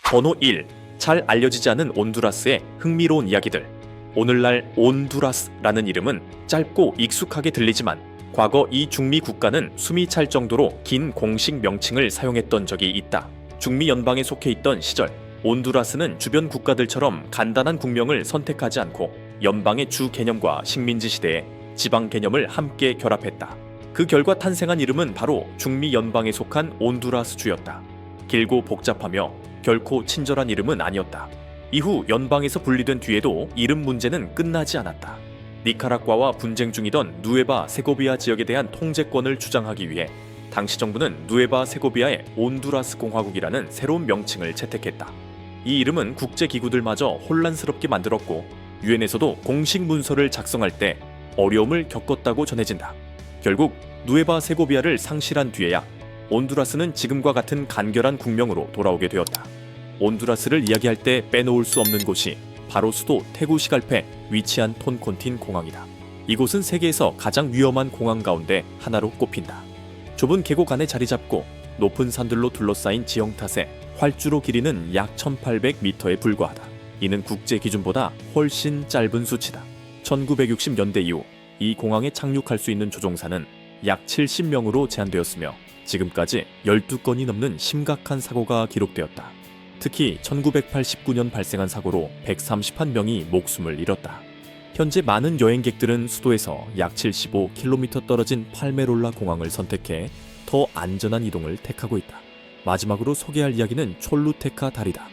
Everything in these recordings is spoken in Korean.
번호 1. 잘 알려지지 않은 온두라스의 흥미로운 이야기들. 오늘날 온두라스라는 이름은 짧고 익숙하게 들리지만 과거 이 중미 국가는 숨이 찰 정도로 긴 공식 명칭을 사용했던 적이 있다. 중미 연방에 속해 있던 시절, 온두라스는 주변 국가들처럼 간단한 국명을 선택하지 않고 연방의 주 개념과 식민지 시대에 지방 개념을 함께 결합했다. 그 결과 탄생한 이름은 바로 중미 연방에 속한 온두라스주였다. 길고 복잡하며 결코 친절한 이름은 아니었다. 이후 연방에서 분리된 뒤에도 이름 문제는 끝나지 않았다. 니카라과와 분쟁 중이던 누에바 세고비아 지역에 대한 통제권을 주장하기 위해 당시 정부는 누에바 세고비아의 온두라스 공화국이라는 새로운 명칭을 채택했다. 이 이름은 국제기구들마저 혼란스럽게 만들었고 유엔에서도 공식 문서를 작성할 때 어려움을 겪었다고 전해진다. 결국 누에바 세고비아를 상실한 뒤에야 온두라스는 지금과 같은 간결한 국명으로 돌아오게 되었다. 온두라스를 이야기할 때 빼놓을 수 없는 곳이 바로 수도 테구시갈페에 위치한 톤콘틴 공항이다. 이곳은 세계에서 가장 위험한 공항 가운데 하나로 꼽힌다. 좁은 계곡 안에 자리 잡고 높은 산들로 둘러싸인 지형 탓에 활주로 길이는 약 1800m에 불과하다. 이는 국제 기준보다 훨씬 짧은 수치다. 1960년대 이후 이 공항에 착륙할 수 있는 조종사는 약 70명으로 제한되었으며 지금까지 12건이 넘는 심각한 사고가 기록되었다. 특히 1989년 발생한 사고로 131명이 목숨을 잃었다. 현재 많은 여행객들은 수도에서 약 75km 떨어진 팔메롤라 공항을 선택해 더 안전한 이동을 택하고 있다. 마지막으로 소개할 이야기는 촐루테카 다리다.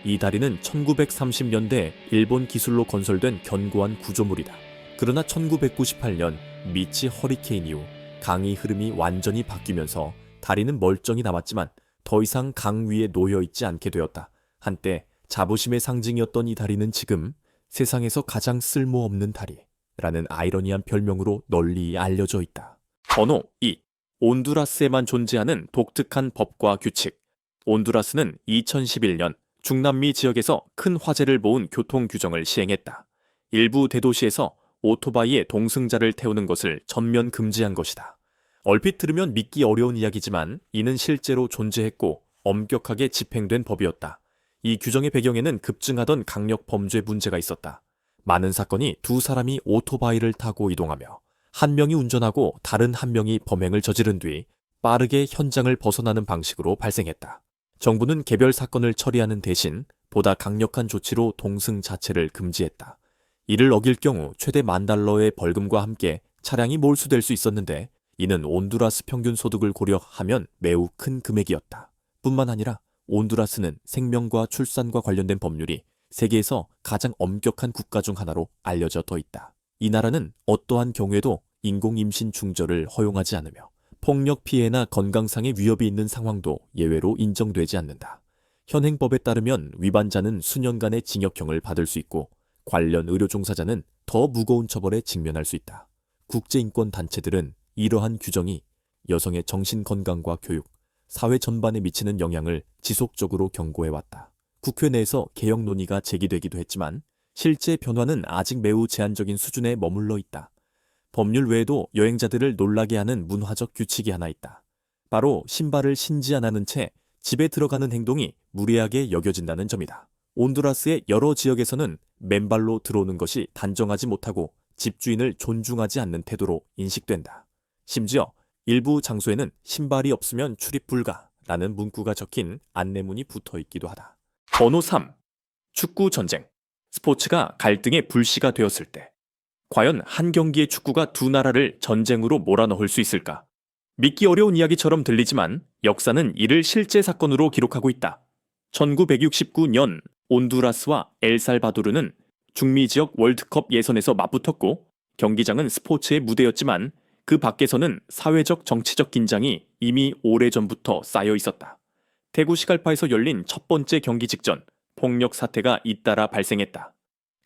이 다리는 1930년대 일본 기술로 건설된 견고한 구조물이다. 그러나 1998년 미치 허리케인 이후 강의 흐름이 완전히 바뀌면서 다리는 멀쩡히 남았지만 더 이상 강 위에 놓여있지 않게 되었다. 한때 자부심의 상징이었던 이 다리는 지금 세상에서 가장 쓸모없는 다리라는 아이러니한 별명으로 널리 알려져 있다. 번호 2. 온두라스에만 존재하는 독특한 법과 규칙. 온두라스는 2011년 중남미 지역에서 큰 화제를 모은 교통 규정을 시행했다. 일부 대도시에서 오토바이에 동승자를 태우는 것을 전면 금지한 것이다. 얼핏 들으면 믿기 어려운 이야기지만 이는 실제로 존재했고 엄격하게 집행된 법이었다. 이 규정의 배경에는 급증하던 강력 범죄 문제가 있었다. 많은 사건이 두 사람이 오토바이를 타고 이동하며 한 명이 운전하고 다른 한 명이 범행을 저지른 뒤 빠르게 현장을 벗어나는 방식으로 발생했다. 정부는 개별 사건을 처리하는 대신 보다 강력한 조치로 동승 자체를 금지했다. 이를 어길 경우 최대 $10,000의 벌금과 함께 차량이 몰수될 수 있었는데 이는 온두라스 평균 소득을 고려하면 매우 큰 금액이었다. 뿐만 아니라 온두라스는 생명과 출산과 관련된 법률이 세계에서 가장 엄격한 국가 중 하나로 알려져 있다. 이 나라는 어떠한 경우에도 인공임신 중절을 허용하지 않으며 폭력 피해나 건강상의 위협이 있는 상황도 예외로 인정되지 않는다. 현행 법에 따르면 위반자는 수년간의 징역형을 받을 수 있고 관련 의료 종사자는 더 무거운 처벌에 직면할 수 있다. 국제인권단체들은 이러한 규정이 여성의 정신건강과 교육, 사회 전반에 미치는 영향을 지속적으로 경고해왔다. 국회 내에서 개혁 논의가 제기되기도 했지만 실제 변화는 아직 매우 제한적인 수준에 머물러 있다. 법률 외에도 여행자들을 놀라게 하는 문화적 규칙이 하나 있다. 바로 신발을 신지 않은 채 집에 들어가는 행동이 무례하게 여겨진다는 점이다. 온두라스의 여러 지역에서는 맨발로 들어오는 것이 단정하지 못하고 집주인을 존중하지 않는 태도로 인식된다. 심지어 일부 장소에는 신발이 없으면 출입 불가라는 문구가 적힌 안내문이 붙어 있기도 하다. 번호 3. 축구 전쟁. 스포츠가 갈등의 불씨가 되었을 때 과연 한 경기의 축구가 두 나라를 전쟁으로 몰아넣을 수 있을까? 믿기 어려운 이야기처럼 들리지만 역사는 이를 실제 사건으로 기록하고 있다. 1969년 온두라스와 엘살바도르는 중미 지역 월드컵 예선에서 맞붙었고 경기장은 스포츠의 무대였지만 그 밖에서는 사회적 정치적 긴장이 이미 오래전부터 쌓여 있었다. 테구시갈파에서 열린 첫 번째 경기 직전 폭력 사태가 잇따라 발생했다.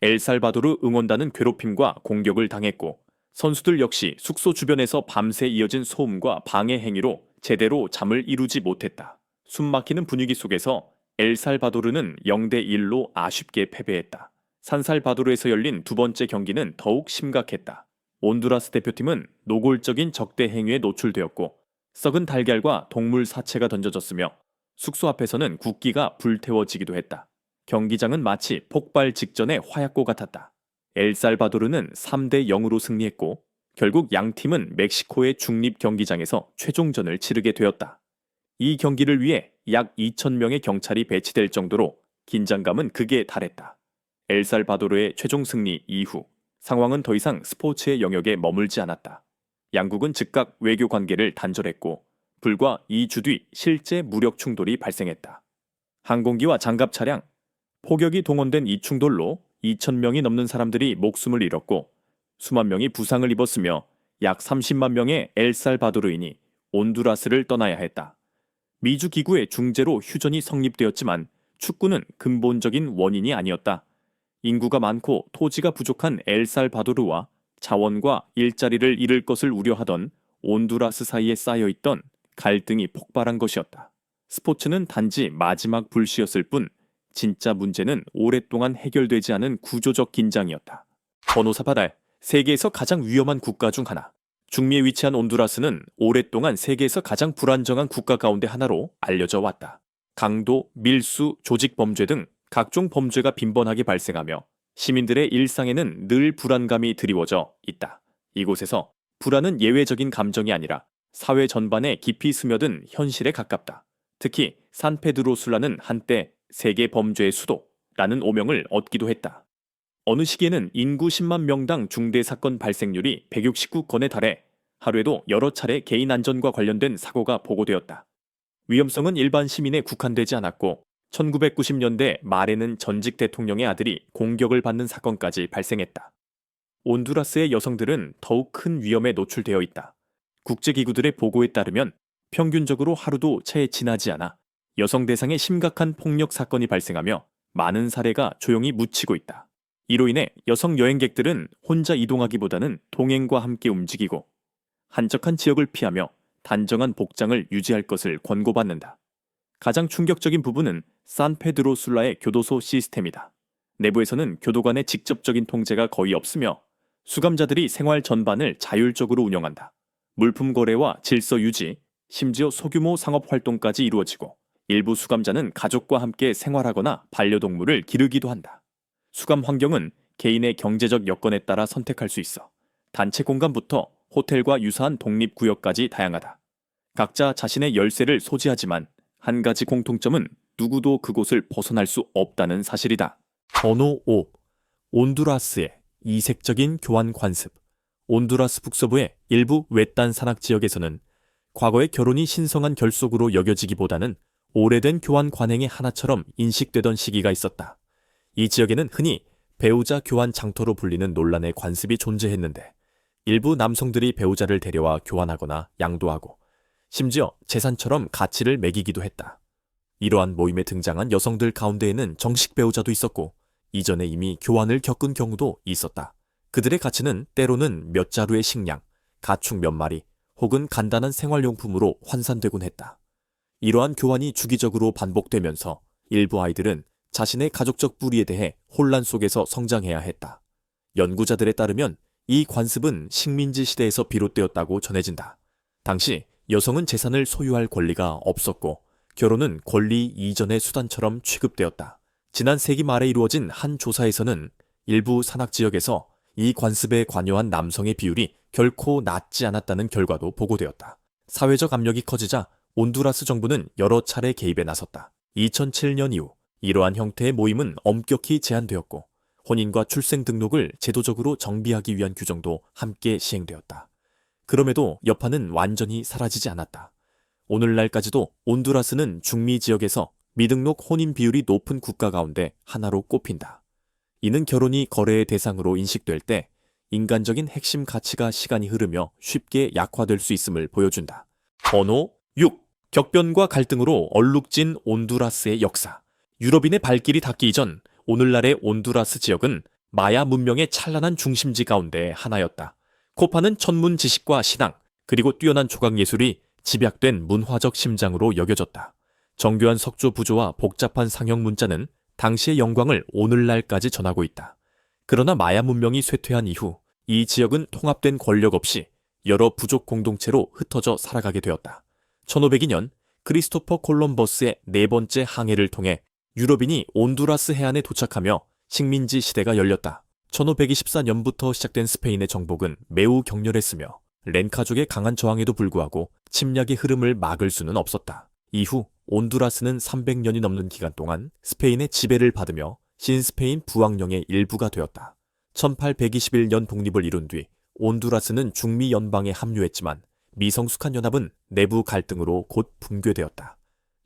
엘살바도르 응원단은 괴롭힘과 공격을 당했고 선수들 역시 숙소 주변에서 밤새 이어진 소음과 방해 행위로 제대로 잠을 이루지 못했다. 숨막히는 분위기 속에서 엘살바도르는 0대1로 아쉽게 패배했다. 산살바도르에서 열린 두 번째 경기는 더욱 심각했다. 온두라스 대표팀은 노골적인 적대 행위에 노출되었고 썩은 달걀과 동물 사체가 던져졌으며 숙소 앞에서는 국기가 불태워지기도 했다. 경기장은 마치 폭발 직전의 화약고 같았다. 엘살바도르는 3대 0으로 승리했고 결국 양 팀은 멕시코의 중립 경기장에서 최종전을 치르게 되었다. 이 경기를 위해 약 2,000명의 경찰이 배치될 정도로 긴장감은 극에 달했다. 엘살바도르의 최종 승리 이후 상황은 더 이상 스포츠의 영역에 머물지 않았다. 양국은 즉각 외교 관계를 단절했고 불과 2주 뒤 실제 무력 충돌이 발생했다. 항공기와 장갑 차량, 포격이 동원된 이 충돌로 2,000명이 넘는 사람들이 목숨을 잃었고 수만 명이 부상을 입었으며 약 30만 명의 엘살바도르인이 온두라스를 떠나야 했다. 미주 기구의 중재로 휴전이 성립되었지만 축구는 근본적인 원인이 아니었다. 인구가 많고 토지가 부족한 엘살바도르와 자원과 일자리를 잃을 것을 우려하던 온두라스 사이에 쌓여있던 갈등이 폭발한 것이었다. 스포츠는 단지 마지막 불씨였을 뿐 진짜 문제는 오랫동안 해결되지 않은 구조적 긴장이었다. 번호사바달, 세계에서 가장 위험한 국가 중 하나. 중미에 위치한 온두라스는 오랫동안 세계에서 가장 불안정한 국가 가운데 하나로 알려져 왔다. 강도, 밀수, 조직 범죄 등 각종 범죄가 빈번하게 발생하며 시민들의 일상에는 늘 불안감이 드리워져 있다. 이곳에서 불안은 예외적인 감정이 아니라 사회 전반에 깊이 스며든 현실에 가깝다. 특히 산페드로술라는 한때 세계 범죄의 수도라는 오명을 얻기도 했다. 어느 시기에는 인구 10만 명당 중대 사건 발생률이 169건에 달해 하루에도 여러 차례 개인 안전과 관련된 사고가 보고되었다. 위험성은 일반 시민에 국한되지 않았고 1990년대 말에는 전직 대통령의 아들이 공격을 받는 사건까지 발생했다. 온두라스의 여성들은 더욱 큰 위험에 노출되어 있다. 국제기구들의 보고에 따르면 평균적으로 하루도 채 지나지 않아 여성 대상의 심각한 폭력 사건이 발생하며 많은 사례가 조용히 묻히고 있다. 이로 인해 여성 여행객들은 혼자 이동하기보다는 동행과 함께 움직이고 한적한 지역을 피하며 단정한 복장을 유지할 것을 권고받는다. 가장 충격적인 부분은 산페드로술라의 교도소 시스템이다. 내부에서는 교도관의 직접적인 통제가 거의 없으며 수감자들이 생활 전반을 자율적으로 운영한다. 물품 거래와 질서 유지, 심지어 소규모 상업 활동까지 이루어지고 일부 수감자는 가족과 함께 생활하거나 반려동물을 기르기도 한다. 수감 환경은 개인의 경제적 여건에 따라 선택할 수 있어 단체 공간부터 호텔과 유사한 독립구역까지 다양하다. 각자 자신의 열쇠를 소지하지만 한 가지 공통점은 누구도 그곳을 벗어날 수 없다는 사실이다. 번호 5. 온두라스의 이색적인 교환 관습. 온두라스 북서부의 일부 외딴 산악 지역에서는 과거의 결혼이 신성한 결속으로 여겨지기보다는 오래된 교환 관행의 하나처럼 인식되던 시기가 있었다. 이 지역에는 흔히 배우자 교환 장터로 불리는 논란의 관습이 존재했는데 일부 남성들이 배우자를 데려와 교환하거나 양도하고 심지어 재산처럼 가치를 매기기도 했다. 이러한 모임에 등장한 여성들 가운데에는 정식 배우자도 있었고 이전에 이미 교환을 겪은 경우도 있었다. 그들의 가치는 때로는 몇 자루의 식량, 가축 몇 마리 혹은 간단한 생활용품으로 환산되곤 했다. 이러한 교환이 주기적으로 반복되면서 일부 아이들은 자신의 가족적 뿌리에 대해 혼란 속에서 성장해야 했다. 연구자들에 따르면 이 관습은 식민지 시대에서 비롯되었다고 전해진다. 당시 여성은 재산을 소유할 권리가 없었고 결혼은 권리 이전의 수단처럼 취급되었다. 지난 세기 말에 이루어진 한 조사에서는 일부 산악지역에서 이 관습에 관여한 남성의 비율이 결코 낮지 않았다는 결과도 보고되었다. 사회적 압력이 커지자 온두라스 정부는 여러 차례 개입에 나섰다. 2007년 이후 이러한 형태의 모임은 엄격히 제한되었고 혼인과 출생 등록을 제도적으로 정비하기 위한 규정도 함께 시행되었다. 그럼에도 여파는 완전히 사라지지 않았다. 오늘날까지도 온두라스는 중미 지역에서 미등록 혼인 비율이 높은 국가 가운데 하나로 꼽힌다. 이는 결혼이 거래의 대상으로 인식될 때 인간적인 핵심 가치가 시간이 흐르며 쉽게 약화될 수 있음을 보여준다. 번호 6. 격변과 갈등으로 얼룩진 온두라스의 역사. 유럽인의 발길이 닿기 이전 오늘날의 온두라스 지역은 마야 문명의 찬란한 중심지 가운데 하나였다. 코파는 천문 지식과 신앙, 그리고 뛰어난 조각 예술이 집약된 문화적 심장으로 여겨졌다. 정교한 석조 부조와 복잡한 상형 문자는 당시의 영광을 오늘날까지 전하고 있다. 그러나 마야 문명이 쇠퇴한 이후 이 지역은 통합된 권력 없이 여러 부족 공동체로 흩어져 살아가게 되었다. 1502년 크리스토퍼 콜럼버스의 네 번째 항해를 통해 유럽인이 온두라스 해안에 도착하며 식민지 시대가 열렸다. 1524년부터 시작된 스페인의 정복은 매우 격렬했으며 렌카족의 강한 저항에도 불구하고 침략의 흐름을 막을 수는 없었다. 이후 온두라스는 300년이 넘는 기간 동안 스페인의 지배를 받으며 신스페인 부왕령의 일부가 되었다. 1821년 독립을 이룬 뒤 온두라스는 중미 연방에 합류했지만 미성숙한 연합은 내부 갈등으로 곧 붕괴되었다.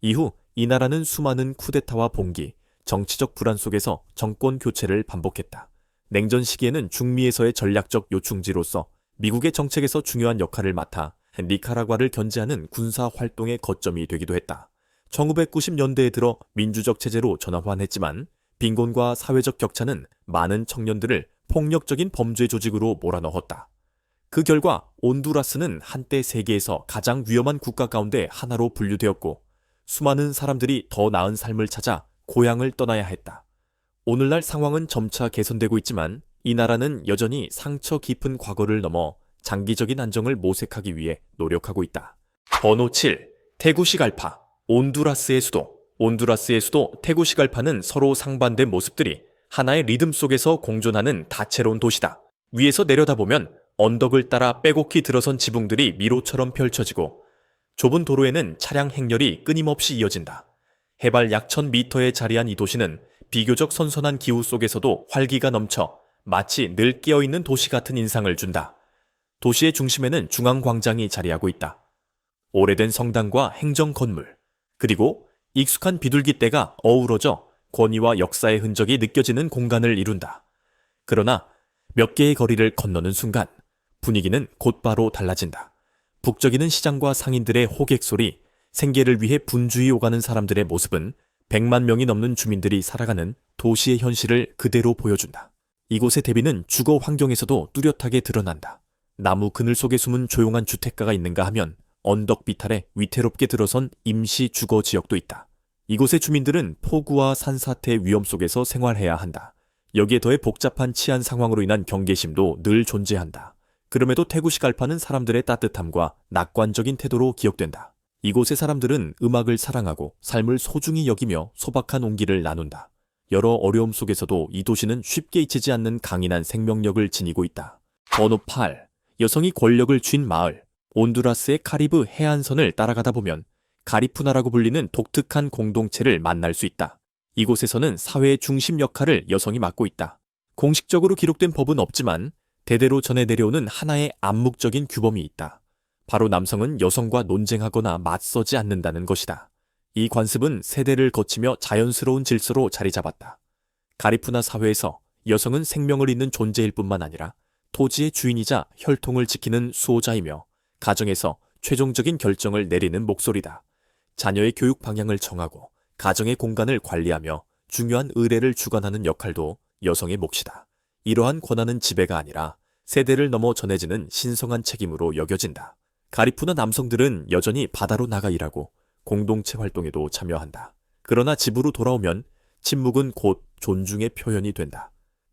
이후 이 나라는 수많은 쿠데타와 봉기, 정치적 불안 속에서 정권 교체를 반복했다. 냉전 시기에는 중미에서의 전략적 요충지로서 미국의 정책에서 중요한 역할을 맡아 니카라과를 견제하는 군사 활동의 거점이 되기도 했다. 1990년대에 들어 민주적 체제로 전환했지만 빈곤과 사회적 격차는 많은 청년들을 폭력적인 범죄 조직으로 몰아넣었다. 그 결과 온두라스는 한때 세계에서 가장 위험한 국가 가운데 하나로 분류되었고 수많은 사람들이 더 나은 삶을 찾아 고향을 떠나야 했다. 오늘날 상황은 점차 개선되고 있지만 이 나라는 여전히 상처 깊은 과거를 넘어 장기적인 안정을 모색하기 위해 노력하고 있다. 번호 7. 테구시갈파. 온두라스의 수도. 온두라스의 수도 테구시갈파는 서로 상반된 모습들이 하나의 리듬 속에서 공존하는 다채로운 도시다. 위에서 내려다보면 언덕을 따라 빼곡히 들어선 지붕들이 미로처럼 펼쳐지고 좁은 도로에는 차량 행렬이 끊임없이 이어진다. 해발 약 1000m에 자리한 이 도시는 비교적 선선한 기후 속에서도 활기가 넘쳐 마치 늘 깨어있는 도시 같은 인상을 준다. 도시의 중심에는 중앙광장이 자리하고 있다. 오래된 성당과 행정 건물, 그리고 익숙한 비둘기떼가 어우러져 권위와 역사의 흔적이 느껴지는 공간을 이룬다. 그러나 몇 개의 거리를 건너는 순간 분위기는 곧바로 달라진다. 북적이는 시장과 상인들의 호객 소리, 생계를 위해 분주히 오가는 사람들의 모습은 100만 명이 넘는 주민들이 살아가는 도시의 현실을 그대로 보여준다. 이곳의 대비는 주거 환경에서도 뚜렷하게 드러난다. 나무 그늘 속에 숨은 조용한 주택가가 있는가 하면 언덕 비탈에 위태롭게 들어선 임시 주거 지역도 있다. 이곳의 주민들은 폭우와 산사태 위험 속에서 생활해야 한다. 여기에 더해 복잡한 치안 상황으로 인한 경계심도 늘 존재한다. 그럼에도 테구시갈파는 사람들의 따뜻함과 낙관적인 태도로 기억된다. 이곳의 사람들은 음악을 사랑하고 삶을 소중히 여기며 소박한 온기를 나눈다. 여러 어려움 속에서도 이 도시는 쉽게 잊히지 않는 강인한 생명력을 지니고 있다. 번호 8. 여성이 권력을 쥔 마을. 온두라스의 카리브 해안선을 따라가다 보면 가리푸나라고 불리는 독특한 공동체를 만날 수 있다. 이곳에서는 사회의 중심 역할을 여성이 맡고 있다. 공식적으로 기록된 법은 없지만 대대로 전해 내려오는 하나의 암묵적인 규범이 있다. 바로 남성은 여성과 논쟁하거나 맞서지 않는다는 것이다. 이 관습은 세대를 거치며 자연스러운 질서로 자리 잡았다. 가리푸나 사회에서 여성은 생명을 잇는 존재일 뿐만 아니라 토지의 주인이자 혈통을 지키는 수호자이며 가정에서 최종적인 결정을 내리는 목소리다. 자녀의 교육 방향을 정하고 가정의 공간을 관리하며 중요한 의례를 주관하는 역할도 여성의 몫이다. 이러한 권한은 지배가 아니라 세대를 넘어 전해지는 신성한 책임으로 여겨진다. 가리푸나 남성들은 여전히 바다로 나가 일하고 공동체 활동에도 참여한다. 그러나 집으로 돌아오면 침묵은 곧 존중의 표현이 된다.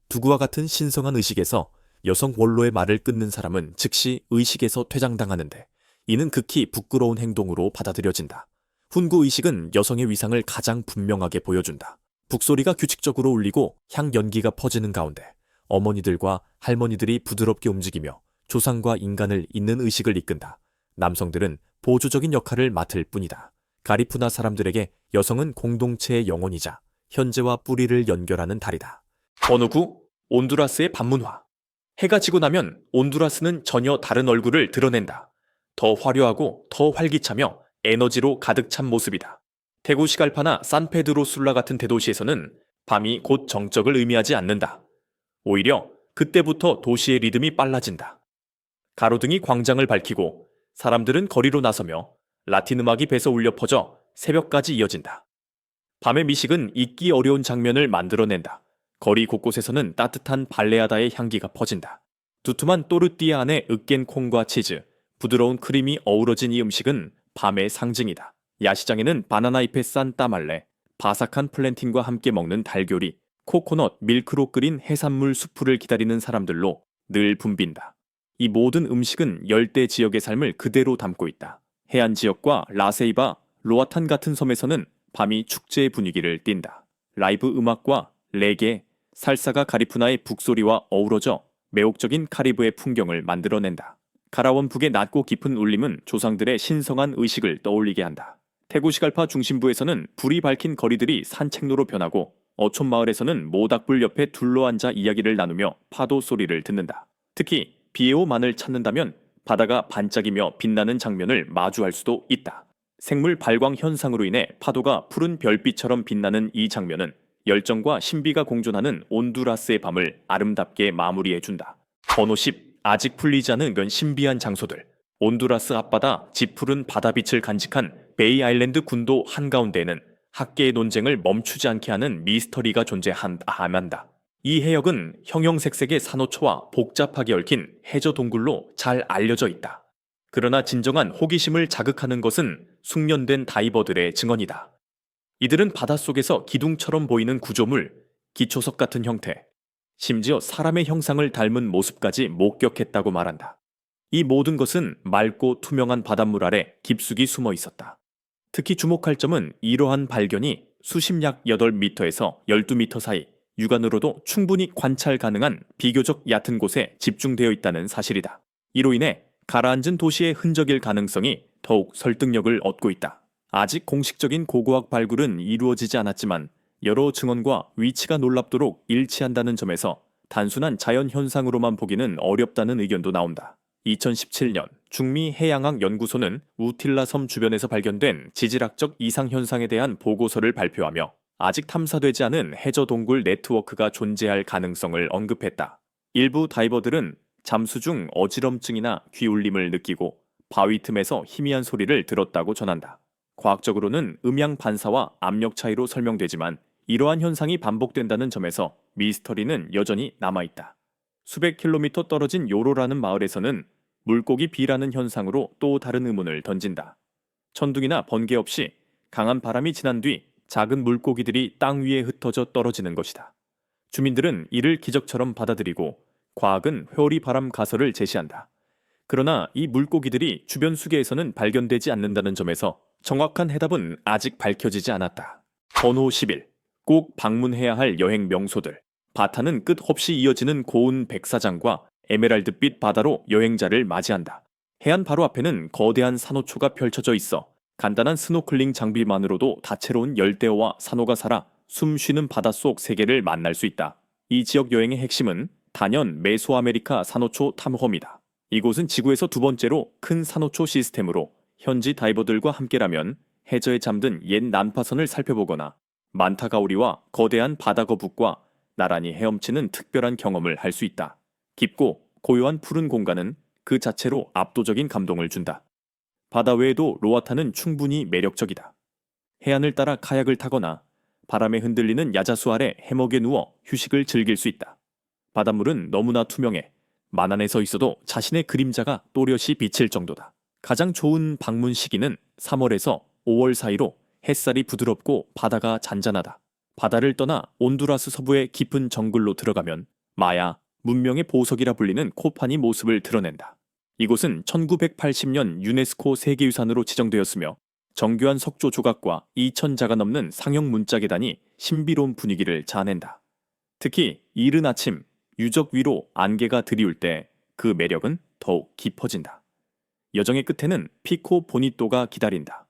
두구와 같은 신성한 의식에서 여성 원로의 말을 끊는 사람은 즉시 의식에서 퇴장당하는데 이는 극히 부끄러운 행동으로 받아들여진다. 훈구 의식은 여성의 위상을 가장 분명하게 보여준다. 북소리가 규칙적으로 울리고 향연기가 퍼지는 가운데 어머니들과 할머니들이 부드럽게 움직이며 조상과 인간을 잇는 의식을 이끈다. 남성들은 보조적인 역할을 맡을 뿐이다. 가리푸나 사람들에게 여성은 공동체의 영혼이자 현재와 뿌리를 연결하는 달이다. 번호 9. 온두라스의 반문화. 해가 지고 나면 온두라스는 전혀 다른 얼굴을 드러낸다. 더 화려하고 더 활기차며 에너지로 가득 찬 모습이다. 테구시갈파나 산페드로술라 같은 대도시에서는 밤이 곧 정적을 의미하지 않는다. 오히려 그때부터 도시의 리듬이 빨라진다. 가로등이 광장을 밝히고 사람들은 거리로 나서며 라틴 음악이 배서 울려 퍼져 새벽까지 이어진다. 밤의 미식은 잊기 어려운 장면을 만들어낸다. 거리 곳곳에서는 따뜻한 발레아다의 향기가 퍼진다. 두툼한 또르띠아 안에 으깬 콩과 치즈, 부드러운 크림이 어우러진 이 음식은 밤의 상징이다. 야시장에는 바나나 잎에 싼 따말레, 바삭한 플랜팅과 함께 먹는 달교리, 코코넛, 밀크로 끓인 해산물 수프를 기다리는 사람들로 늘 붐빈다. 이 모든 음식은 열대 지역의 삶을 그대로 담고 있다. 해안 지역과 라세이바, 로아탄 같은 섬에서는 밤이 축제의 분위기를 띈다. 라이브 음악과 레게, 살사가 가리푸나의 북소리와 어우러져 매혹적인 카리브의 풍경을 만들어낸다. 가라원 북의 낮고 깊은 울림은 조상들의 신성한 의식을 떠올리게 한다. 테구시갈파 중심부에서는 불이 밝힌 거리들이 산책로로 변하고 어촌 마을에서는 모닥불 옆에 둘러앉아 이야기를 나누며 파도 소리를 듣는다. 특히 비에오만을 찾는다면 바다가 반짝이며 빛나는 장면을 마주할 수도 있다. 생물 발광 현상으로 인해 파도가 푸른 별빛처럼 빛나는 이 장면은 열정과 신비가 공존하는 온두라스의 밤을 아름답게 마무리해준다. 번호 10. 아직 풀리지 않은 면 신비한 장소들. 온두라스 앞바다 짙푸른 바다빛을 간직한 베이 아일랜드 군도 한가운데에는 학계의 논쟁을 멈추지 않게 하는 미스터리가 존재한다. 이 해역은 형형색색의 산호초와 복잡하게 얽힌 해저 동굴로 잘 알려져 있다. 그러나 진정한 호기심을 자극하는 것은 숙련된 다이버들의 증언이다. 이들은 바닷속에서 기둥처럼 보이는 구조물, 기초석 같은 형태, 심지어 사람의 형상을 닮은 모습까지 목격했다고 말한다. 이 모든 것은 맑고 투명한 바닷물 아래 깊숙이 숨어 있었다. 특히 주목할 점은 이러한 발견이 수심 약 8m에서 12m 사이 육안으로도 충분히 관찰 가능한 비교적 얕은 곳에 집중되어 있다는 사실이다. 이로 인해 가라앉은 도시의 흔적일 가능성이 더욱 설득력을 얻고 있다. 아직 공식적인 고고학 발굴은 이루어지지 않았지만 여러 증언과 위치가 놀랍도록 일치한다는 점에서 단순한 자연 현상으로만 보기는 어렵다는 의견도 나온다. 2017년 중미 해양학 연구소는 우틸라 섬 주변에서 발견된 지질학적 이상 현상에 대한 보고서를 발표하며 아직 탐사되지 않은 해저 동굴 네트워크가 존재할 가능성을 언급했다. 일부 다이버들은 잠수 중 어지럼증이나 귀울림을 느끼고 바위 틈에서 희미한 소리를 들었다고 전한다. 과학적으로는 음양 반사와 압력 차이로 설명되지만 이러한 현상이 반복된다는 점에서 미스터리는 여전히 남아있다. 수백 킬로미터 떨어진 요로라는 마을에서는 물고기 비라는 현상으로 또 다른 의문을 던진다. 천둥이나 번개 없이 강한 바람이 지난 뒤 작은 물고기들이 땅 위에 흩어져 떨어지는 것이다. 주민들은 이를 기적처럼 받아들이고 과학은 회오리 바람 가설을 제시한다. 그러나 이 물고기들이 주변 수계에서는 발견되지 않는다는 점에서 정확한 해답은 아직 밝혀지지 않았다. 번호 11. 꼭 방문해야 할 여행 명소들. 바타는 끝없이 이어지는 고운 백사장과 에메랄드빛 바다로 여행자를 맞이한다. 해안 바로 앞에는 거대한 산호초가 펼쳐져 있어 간단한 스노클링 장비만으로도 다채로운 열대어와 산호가 살아 숨 쉬는 바닷속 세계를 만날 수 있다. 이 지역 여행의 핵심은 단연 메소아메리카 산호초 탐험이다. 이곳은 지구에서 두 번째로 큰 산호초 시스템으로 현지 다이버들과 함께라면 해저에 잠든 옛 난파선을 살펴보거나 만타가우리와 거대한 바다거북과 나란히 헤엄치는 특별한 경험을 할 수 있다. 깊고 고요한 푸른 공간은 그 자체로 압도적인 감동을 준다. 바다 외에도 로아탄은 충분히 매력적이다. 해안을 따라 카약을 타거나 바람에 흔들리는 야자수 아래 해먹에 누워 휴식을 즐길 수 있다. 바닷물은 너무나 투명해 만안에 서 있어도 자신의 그림자가 또렷이 비칠 정도다. 가장 좋은 방문 시기는 3월에서 5월 사이로 햇살이 부드럽고 바다가 잔잔하다. 바다를 떠나 온두라스 서부의 깊은 정글로 들어가면 마야, 문명의 보석이라 불리는 코판이 모습을 드러낸다. 이곳은 1980년 유네스코 세계유산으로 지정되었으며 정교한 석조 조각과 2,000자가 넘는 상형 문자 계단이 신비로운 분위기를 자아낸다. 특히 이른 아침 유적 위로 안개가 드리울 때 그 매력은 더욱 깊어진다. 여정의 끝에는 피코 보니또가 기다린다.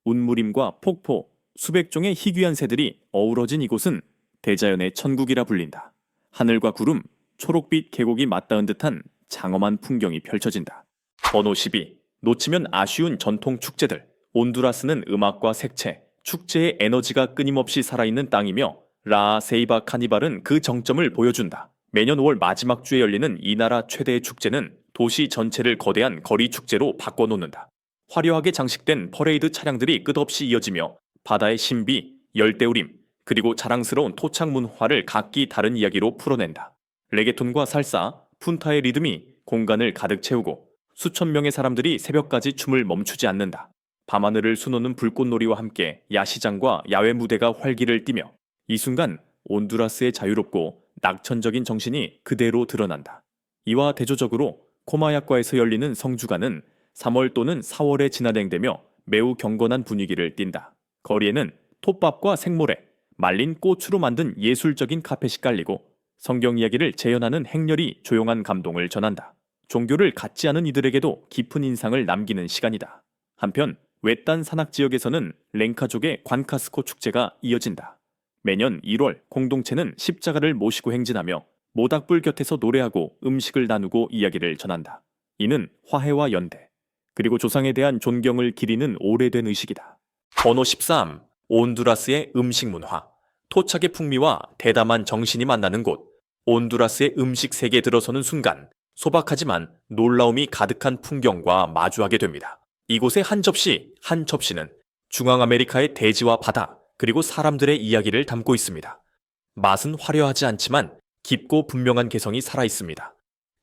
운무림과 폭포, 수백 종의 희귀한 새들이 어우러진 이곳은 대자연의 천국이라 불린다. 하늘과 구름, 초록빛 계곡이 맞닿은 듯한 장엄한 풍경이 펼쳐진다. 번호 12. 놓치면 아쉬운 전통 축제들. 온두라스는 음악과 색채, 축제의 에너지가 끊임없이 살아있는 땅이며 라 세이바 카니발은 그 정점을 보여준다. 매년 5월 마지막 주에 열리는 이 나라 최대의 축제는 도시 전체를 거대한 거리 축제로 바꿔놓는다. 화려하게 장식된 퍼레이드 차량들이 끝없이 이어지며 바다의 신비, 열대우림, 그리고 자랑스러운 토착 문화를 각기 다른 이야기로 풀어낸다. 레게톤과 살사, 푼타의 리듬이 공간을 가득 채우고 수천 명의 사람들이 새벽까지 춤을 멈추지 않는다. 밤하늘을 수놓는 불꽃놀이와 함께 야시장과 야외 무대가 활기를 띠며 이 순간 온두라스의 자유롭고 낙천적인 정신이 그대로 드러난다. 이와 대조적으로 코마야과에서 열리는 성주가는 3월 또는 4월에 진행되며 매우 경건한 분위기를 띈다. 거리에는 톱밥과 생모래, 말린 꽃으로 만든 예술적인 카펫이 깔리고 성경 이야기를 재현하는 행렬이 조용한 감동을 전한다. 종교를 갖지 않은 이들에게도 깊은 인상을 남기는 시간이다. 한편 외딴 산악 지역에서는 랭카족의 관카스코 축제가 이어진다. 매년 1월 공동체는 십자가를 모시고 행진하며 모닥불 곁에서 노래하고 음식을 나누고 이야기를 전한다. 이는 화해와 연대, 그리고 조상에 대한 존경을 기리는 오래된 의식이다. 번호 13. 온두라스의 음식 문화. 토착의 풍미와 대담한 정신이 만나는 곳. 온두라스의 음식 세계에 들어서는 순간 소박하지만 놀라움이 가득한 풍경과 마주하게 됩니다. 이곳의 한 접시는 중앙아메리카의 대지와 바다, 그리고 사람들의 이야기를 담고 있습니다. 맛은 화려하지 않지만 깊고 분명한 개성이 살아있습니다.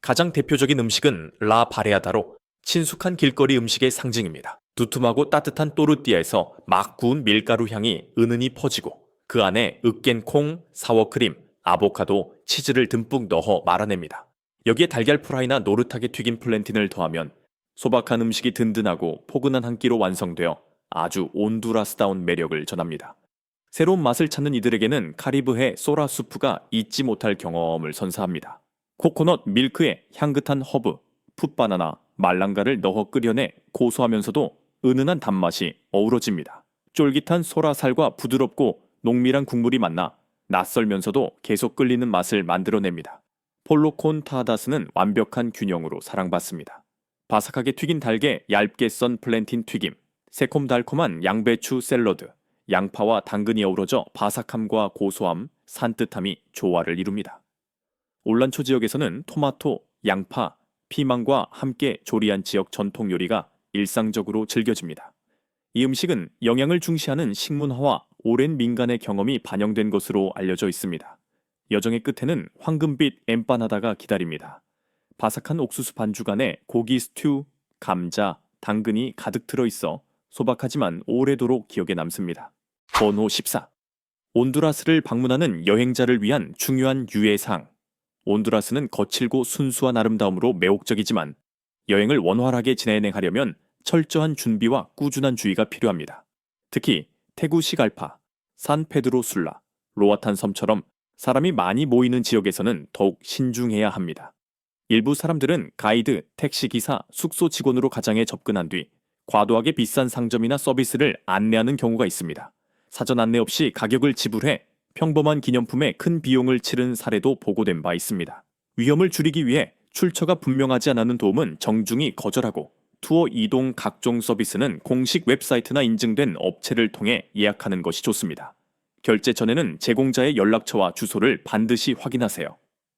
가장 대표적인 음식은 라 바레아다로 친숙한 길거리 음식의 상징입니다. 두툼하고 따뜻한 또르띠아에서 막 구운 밀가루 향이 은은히 퍼지고 그 안에 으깬 콩, 사워크림, 아보카도, 치즈를 듬뿍 넣어 말아냅니다. 여기에 달걀 프라이나 노릇하게 튀긴 플랜틴을 더하면 소박한 음식이 든든하고 포근한 한 끼로 완성되어 아주 온두라스다운 매력을 전합니다. 새로운 맛을 찾는 이들에게는 카리브해 소라 수프가 잊지 못할 경험을 선사합니다. 코코넛 밀크에 향긋한 허브, 풋바나나, 말랑가를 넣어 끓여내 고소하면서도 은은한 단맛이 어우러집니다. 쫄깃한 소라살과 부드럽고 농밀한 국물이 만나 낯설면서도 계속 끌리는 맛을 만들어냅니다. 폴로콘 타다스는 완벽한 균형으로 사랑받습니다. 바삭하게 튀긴 달걀, 얇게 썬 플랜틴 튀김, 새콤달콤한 양배추 샐러드, 양파와 당근이 어우러져 바삭함과 고소함, 산뜻함이 조화를 이룹니다. 올란초 지역에서는 토마토, 양파, 피망과 함께 조리한 지역 전통 요리가 일상적으로 즐겨집니다. 이 음식은 영양을 중시하는 식문화와 오랜 민간의 경험이 반영된 것으로 알려져 있습니다. 여정의 끝에는 황금빛 엠파나다가 기다립니다. 바삭한 옥수수 반죽 안에 고기 스튜, 감자, 당근이 가득 들어있어 소박하지만 오래도록 기억에 남습니다. 번호 14. 온두라스를 방문하는 여행자를 위한 중요한 유예사항. 온두라스는 거칠고 순수한 아름다움으로 매혹적이지만 여행을 원활하게 진행하려면 철저한 준비와 꾸준한 주의가 필요합니다. 특히 테구시갈파, 산페드로술라, 로아탄 섬처럼 사람이 많이 모이는 지역에서는 더욱 신중해야 합니다. 일부 사람들은 가이드, 택시기사, 숙소 직원으로 가장에 접근한 뒤 과도하게 비싼 상점이나 서비스를 안내하는 경우가 있습니다. 사전 안내 없이 가격을 지불해 평범한 기념품에 큰 비용을 치른 사례도 보고된 바 있습니다. 위험을 줄이기 위해 출처가 분명하지 않은 도움은 정중히 거절하고 투어 이동 각종 서비스는 공식 웹사이트나 인증된 업체를 통해 예약하는 것이 좋습니다. 결제 전에는 제공자의 연락처와 주소를 반드시 확인하세요.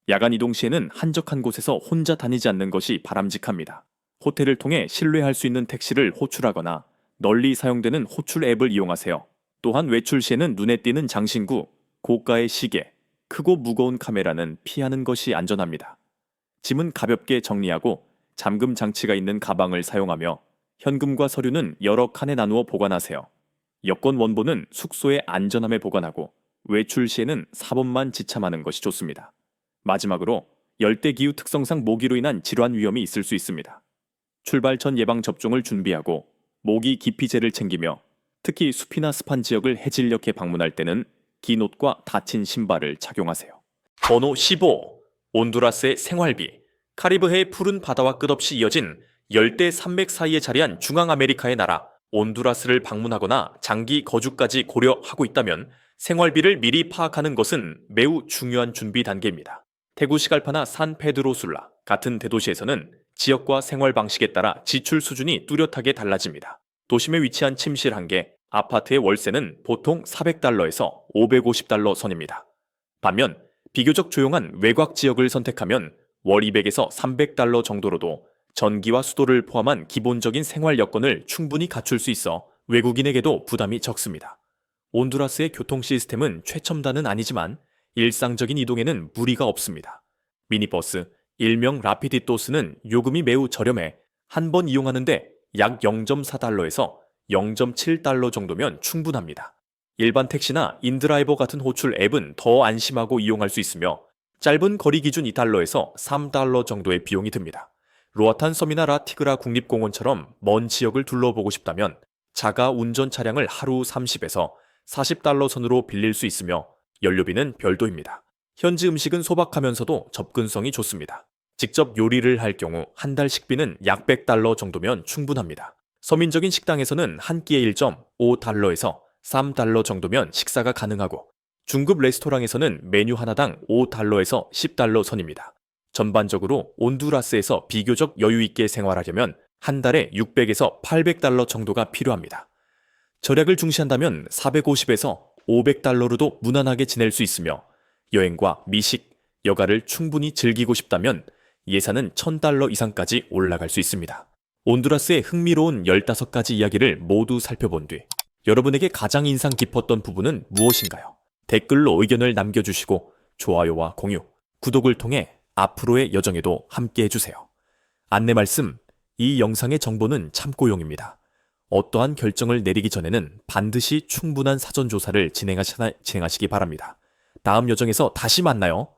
야간 이동 시에는 한적한 곳에서 혼자 다니지 않는 것이 바람직합니다. 호텔을 통해 신뢰할 수 있는 택시를 호출하거나 널리 사용되는 호출 앱을 이용하세요. 또한 외출 시에는 눈에 띄는 장신구, 고가의 시계, 크고 무거운 카메라는 피하는 것이 안전합니다. 짐은 가볍게 정리하고 잠금 장치가 있는 가방을 사용하며 현금과 서류는 여러 칸에 나누어 보관하세요. 여권 원본은 숙소의 안전함에 보관하고 외출 시에는 사본만 지참하는 것이 좋습니다. 마지막으로 열대기후 특성상 모기로 인한 질환 위험이 있을 수 있습니다. 출발 전 예방 접종을 준비하고 모기 기피제를 챙기며 특히 숲이나 습한 지역을 해질녘에 방문할 때는 긴 옷과 닫힌 신발을 착용하세요. 번호 15. 온두라스의 생활비. 카리브해의 푸른 바다와 끝없이 이어진 열대 산맥 사이에 자리한 중앙아메리카의 나라 온두라스를 방문하거나 장기 거주까지 고려하고 있다면 생활비를 미리 파악하는 것은 매우 중요한 준비 단계입니다. 테구시갈파나 산페드로술라 같은 대도시에서는 지역과 생활 방식에 따라 지출 수준이 뚜렷하게 달라집니다. 도심에 위치한 침실 한 개, 아파트의 월세는 보통 400달러에서 550달러 선입니다. 반면 비교적 조용한 외곽 지역을 선택하면 월 200에서 300달러 정도로도 전기와 수도를 포함한 기본적인 생활 여건을 충분히 갖출 수 있어 외국인에게도 부담이 적습니다. 온두라스의 교통 시스템은 최첨단은 아니지만 일상적인 이동에는 무리가 없습니다. 미니버스, 일명 라피디토스는 요금이 매우 저렴해 한 번 이용하는데 약 0.4달러에서 0.7달러 정도면 충분합니다. 일반 택시나 인드라이버 같은 호출 앱은 더 안심하고 이용할 수 있으며 짧은 거리 기준 2달러에서 3달러 정도의 비용이 듭니다. 로아탄 섬이나 라티그라 국립공원처럼 먼 지역을 둘러보고 싶다면 자가 운전 차량을 하루 30에서 40달러 선으로 빌릴 수 있으며 연료비는 별도입니다. 현지 음식은 소박하면서도 접근성이 좋습니다. 직접 요리를 할 경우 한 달 식비는 약 100달러 정도면 충분합니다. 서민적인 식당에서는 한 끼에 1.5달러에서 3달러 정도면 식사가 가능하고 중급 레스토랑에서는 메뉴 하나당 5달러에서 10달러 선입니다. 전반적으로 온두라스에서 비교적 여유 있게 생활하려면 한 달에 600에서 800달러 정도가 필요합니다. 절약을 중시한다면 450에서 500달러로도 무난하게 지낼 수 있으며 여행과 미식, 여가를 충분히 즐기고 싶다면 예산은 1000달러 이상까지 올라갈 수 있습니다. 온두라스의 흥미로운 15가지 이야기를 모두 살펴본 뒤 여러분에게 가장 인상 깊었던 부분은 무엇인가요? 댓글로 의견을 남겨주시고 좋아요와 공유, 구독을 통해 앞으로의 여정에도 함께 해주세요. 안내 말씀, 이 영상의 정보는 참고용입니다. 어떠한 결정을 내리기 전에는 반드시 충분한 사전조사를 진행하시기 바랍니다. 다음 여정에서 다시 만나요.